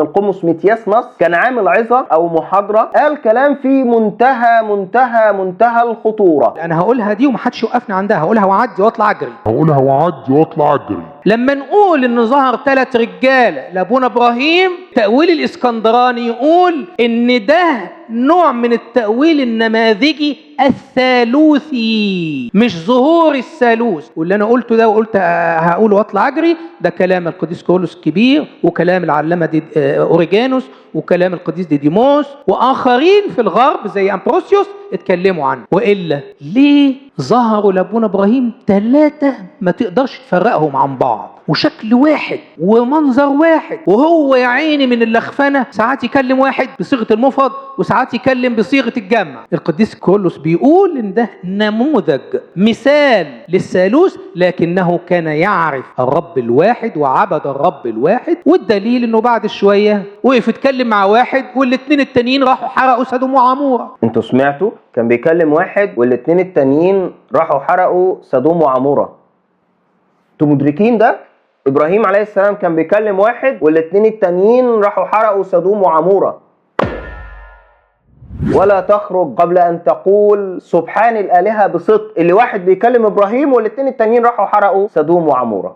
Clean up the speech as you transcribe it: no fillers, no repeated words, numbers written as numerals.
القمص متياس نصر كان عامل عظة او محاضرة، قال كلام في منتهى منتهى منتهى الخطورة. انا هقولها دي ومحدش يوقفني عندها، هقولها واعدي واطلع اجري. لما نقول ان ظهر 3 رجاله لابونا ابراهيم، تأويل الاسكندراني يقول ان ده نوع من التأويل النماذجي الثالوثي، مش ظهور الثالوث. واللي انا قلته ده وقلت هقوله واطلع اجري، ده كلام القديس كيرلس الكبير، وكلام العلامه اوريجانوس، وكلام القديس ديديموس، واخرين في الغرب زي امبروسيوس اتكلموا عنه. والا ليه ظهروا لابونا ابراهيم 3 ما تقدرش تفرقهم عن بعض، وشكل واحد ومنظر واحد، وهو يا عيني من اللخفنه ساعات يكلم واحد بصيغه المفرد وساعات يكلم بصيغه الجمع. القديس كيرلس بيقول ان ده نموذج مثال للثالوث، لكنه كان يعرف الرب الواحد وعبد الرب الواحد. والدليل انه بعد شويه وقف يتكلم مع واحد والاثنين التانيين راحوا حرقوا سدوم وعموره. انتوا سمعتوا؟ كان بيكلم واحد والاثنين التانيين راحوا حرقوا سدوم وعموره. انتوا مدركين ده؟ ابراهيم عليه السلام كان بيكلم واحد والاثنين التانيين راحوا حرقوا سدوم وعموره. ولا تخرج قبل ان تقول سبحان الالهه بصدق، اللي واحد بيكلم ابراهيم والاثنين التانيين راحوا حرقوا سدوم وعموره.